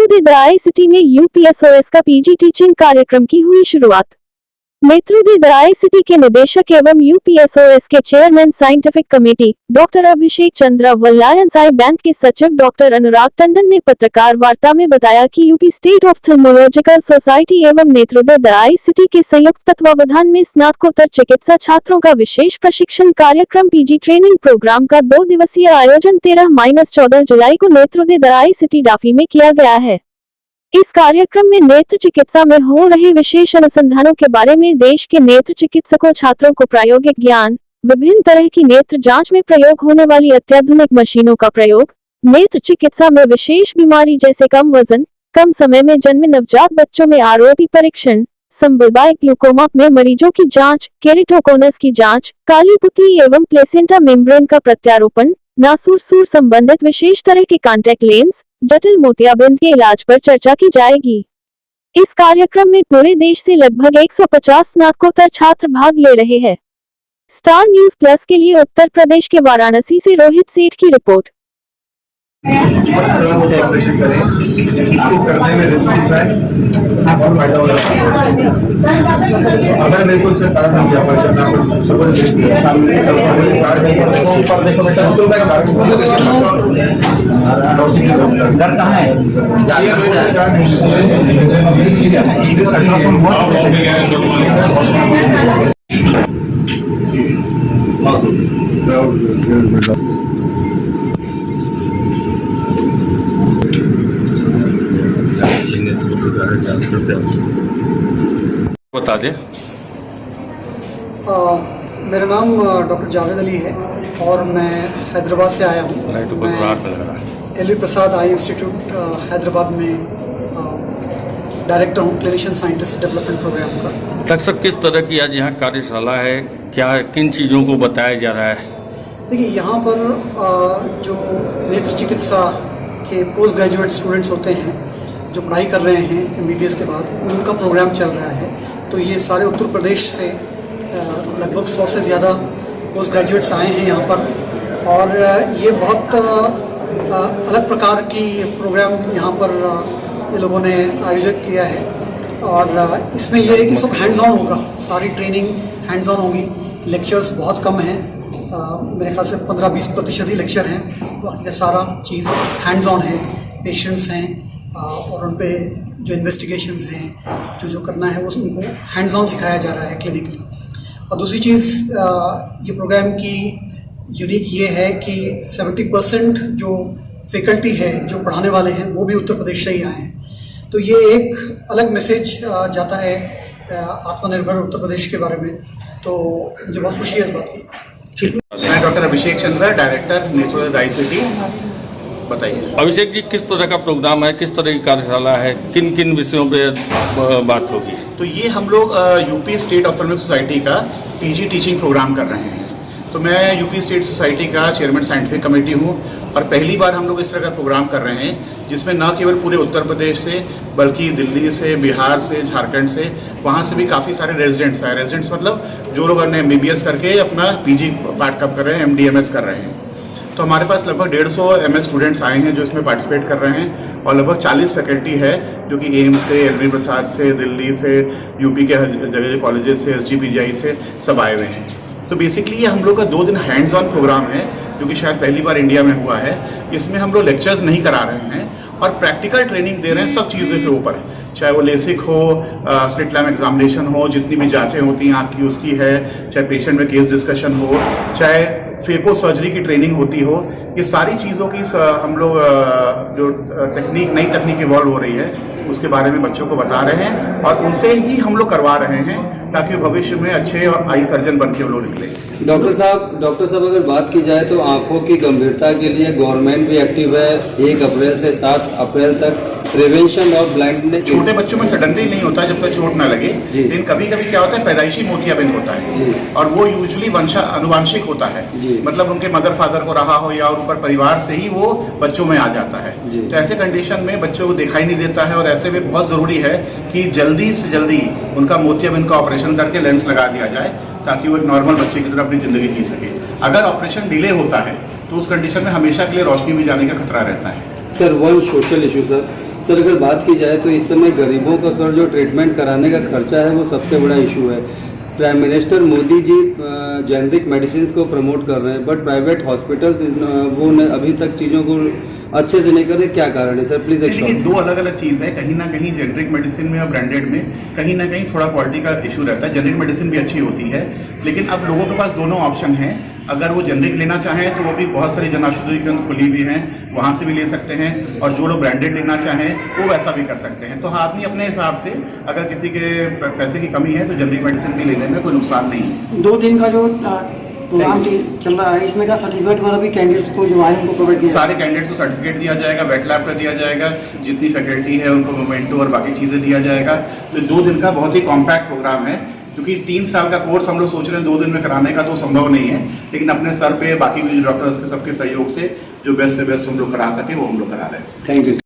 नेत्रोदय ICT में UPSOS का PG teaching कार्यक्रम की हुई शुरुआत। नेत्रोदय ICT के निदेशक एवं UPSOS के चेयरमैन साइंटिफिक कमेटी डॉक्टर अभिषेक चंद्र व लायंस आई बैंक के सचिव डॉक्टर अनुराग टंडन ने पत्रकार वार्ता में बताया कि यूपी स्टेट ऑफ्थल्मोलॉजिकल सोसाइटी एवं नेत्रोदय ICT के संयुक्त तत्वावधान में स्नातकोत्तर चिकित्सा छात्रों का विशेष प्रशिक्षण कार्यक्रम PG ट्रेनिंग प्रोग्राम का 2 दिवसीय आयोजन 13-14 जुलाई को नेत्रोदय ICT डाफी में किया गया है। इस कार्यक्रम में नेत्र चिकित्सा में हो रहे विशेष अनुसंधानों के बारे में देश के नेत्र चिकित्सकों छात्रों को प्रायोगिक ज्ञान, विभिन्न तरह की नेत्र जांच में प्रयोग होने वाली अत्याधुनिक मशीनों का प्रयोग, नेत्र चिकित्सा में विशेष बीमारी जैसे कम वजन, कम समय में जन्मे नवजात बच्चों में ROP परीक्षण, संबलबाई ग्लूकोमा में मरीजों की जांच, केरेटोकोनस की जांच, काली पुतली एवं प्लेसेंटा मेम्ब्रेन का प्रत्यारोपण, नासूर सूर संबंधित विशेष तरह के कॉन्टैक्ट लेंस, जटिल मोतियाबिंद के इलाज पर चर्चा की जाएगी। इस कार्यक्रम में पूरे देश से लगभग 150 स्नातकोत्तर छात्र भाग ले रहे हैं। स्टार न्यूज प्लस के लिए उत्तर प्रदेश के वाराणसी से रोहित सेठ की रिपोर्ट। ऑपरेशन करें, इसको करने में रिस्क होता है और फायदा हो जाता है। अगर मेरे को इसका कारण नहीं किया ऑपरेशन ना तो सपोज देखिए तो मैं डर कहाँ है? बता दें। मेरा नाम डॉक्टर जावेद अली है और मैं हैदराबाद से आया हूँ। मैं LV प्रसाद आई इंस्टीट्यूट हैदराबाद में डायरेक्टर हूँ क्लिनिशियन साइंटिस्ट डेवलपमेंट प्रोग्राम का। डॉक्टर साहब, किस तरह की आज यहाँ कार्यशाला है, क्या किन चीज़ों को बताया जा रहा है? देखिए, यहाँ पर जो नेत्र चिकित्सा के पोस्ट ग्रेजुएट स्टूडेंट्स होते हैं जो पढ़ाई कर रहे हैं MBBS के बाद, उनका प्रोग्राम चल रहा है। तो ये सारे उत्तर प्रदेश से लगभग 100 से ज़्यादा पोस्ट ग्रेजुएट्स आए हैं यहाँ पर और ये बहुत अलग प्रकार की प्रोग्राम यहाँ पर ये लोगों ने आयोजित किया है और इसमें ये है कि सब हैंड्स ऑन होगा, सारी ट्रेनिंग हैंड्स ऑन होगी। लेक्चर्स बहुत कम हैं, मेरे ख्याल से 15-20% ही लेक्चर हैं, बाकी का सारा चीज़ हैंड्स ऑन है। पेशेंट्स हैं और उन पे जो इन्वेस्टिगेशंस हैं, जो करना है वो उनको हैंड्स ऑन सिखाया जा रहा है क्लिनिकली। और दूसरी चीज़ ये प्रोग्राम की यूनिक ये है कि 70% जो फैकल्टी है, जो पढ़ाने वाले हैं, वो भी उत्तर प्रदेश से ही आए हैं। तो ये एक अलग मैसेज जाता है आत्मनिर्भर उत्तर प्रदेश के बारे में। तो मुझे बहुत खुशी है इस बात की। मैं डॉक्टर अभिषेक चंद्र, डायरेक्टर नेत्रोदय ICT। बताइए अभिषेक जी, किस तरह का प्रोग्राम है, किस तरह की कार्यशाला है, किन किन विषयों पे बात होगी? तो ये हम लोग यूपी स्टेट ऑफ्थल्मोलॉजिकल सोसाइटी का PG टीचिंग प्रोग्राम कर रहे हैं। तो मैं यूपी स्टेट सोसाइटी का चेयरमैन साइंटिफिक कमेटी हूँ और पहली बार हम लोग इस तरह का प्रोग्राम कर रहे हैं जिसमें न केवल पूरे उत्तर प्रदेश से बल्कि दिल्ली से, बिहार से, झारखंड से, वहाँ से भी काफ़ी सारे रेजिडेंट्स आए। रेजिडेंट्स मतलब जो लोग ने MBBS करके अपना PG पार्ट कर रहे हैं, MD/MS कर रहे हैं। तो हमारे पास लगभग 150 MS स्टूडेंट्स आए हैं जो इसमें पार्टिसिपेट कर रहे हैं और लगभग 40 फैकल्टी है जो कि एम्स से, LV प्रसाद से, दिल्ली से, यूपी के जगह कॉलेजेस से, SGPGI से सब आए हुए हैं। तो बेसिकली ये हम लोग का 2 दिन हैंड्स ऑन प्रोग्राम है जो कि शायद पहली बार इंडिया में हुआ है। इसमें हम लोग लेक्चर्स नहीं करा रहे हैं और प्रैक्टिकल ट्रेनिंग दे रहे हैं सब चीज़ों के ऊपर, चाहे वो लेसिक हो, स्लिट लैम्प एग्जामिनेशन हो, जितनी भी जांचें होती हैं आँख की उसकी है, चाहे पेशेंट में केस डिस्कशन हो, चाहे फेको सर्जरी की ट्रेनिंग होती हो, ये सारी चीज़ों की हम लोग जो नई तकनीक इवॉल्व हो रही है उसके बारे में बच्चों को बता रहे हैं और उनसे ही हम लोग करवा रहे हैं ताकि भविष्य में अच्छे आई सर्जन बन के वो लोग निकले। डॉक्टर साहब अगर बात की जाए तो आंखों की गंभीरता के लिए गवर्नमेंट भी एक्टिव है। 1 अप्रैल से 7 अप्रैल तक प्रिवेंशन ऑफ ब्लाइंडनेस। छोटे बच्चों में सडनली नहीं होता जब तक चोट ना लगे, लेकिन कभी कभी क्या होता है, पैदाइशी मोतियाबिंद होता है और वो यूजुअली अनुवांशिक होता है, मतलब उनके मदर फादर को रहा हो या ऊपर परिवार से ही वो बच्चों में आ जाता है। तो ऐसे कंडीशन में बच्चों को दिखाई नहीं देता है और ऐसे में बहुत ज़रूरी है कि जल्दी से जल्दी उनका मोतियाबिंद का ऑपरेशन करके लेंस लगा दिया जाए ताकि वो एक नॉर्मल बच्चे की तरह अपनी ज़िंदगी जी सके। अगर ऑपरेशन डिले होता है तो उस कंडीशन में हमेशा के लिए रोशनी में जाने का खतरा रहता है। Sir, one social issue sir, sir अगर बात की जाए तो इस समय गरीबों का सर जो ट्रीटमेंट कराने का खर्चा है वो सबसे बड़ा इशू है। Prime minister Modi ji generic medicine को प्रमोट कर रहे हैं, बट प्राइवेट हॉस्पिटल्स वो अभी तक चीज़ों को अच्छे से नहीं कर रहे। क्या कारण है सर, प्लीज एक देखिए, दो अलग अलग चीज़ है। कहीं ना कहीं जेनरिक मेडिसिन में और ब्रांडेड में कहीं ना कहीं थोड़ा क्वालिटी का इशू रहता है। जेनरिक मेडिसिन भी अच्छी होती है, लेकिन अब लोगों के पास दोनों ऑप्शन हैं। अगर वो जेनरिक लेना चाहें तो वो भी बहुत सारी जन औषधि केंद्र खुली भी हैं, वहाँ से भी ले सकते हैं। और जो लोग ब्रांडेड लेना चाहें वो वैसा भी कर सकते हैं। तो हाँ, आदमी अपने हिसाब से, अगर किसी के पैसे की कमी है तो जेनरिक मेडिसिन भी लेने में कोई नुकसान नहीं है। 2 दिन का जो प्रोग्राम चल रहा है, इसमें का सर्टिफिकेट वाला भी कैंडिडेट्स को जो आए उनको प्रोवाइड किया? सारे कैंडिडेट्स को सर्टिफिकेट दिया जाएगा, वेट लैब का दिया जाएगा, जितनी फैकल्टी है उनको मोमेंटो और बाकी चीज़ें दिया जाएगा। तो 2 दिन का बहुत ही कॉम्पैक्ट प्रोग्राम है, क्योंकि 3 साल का कोर्स हम लोग सोच रहे हैं 2 दिन में कराने का तो संभव नहीं है, लेकिन अपने सर पे बाकी भी डॉक्टर्स के सबके सहयोग से जो बेस्ट से बेस्ट हम लोग करा सके वो हम लोग करा रहे हैं। Thank you.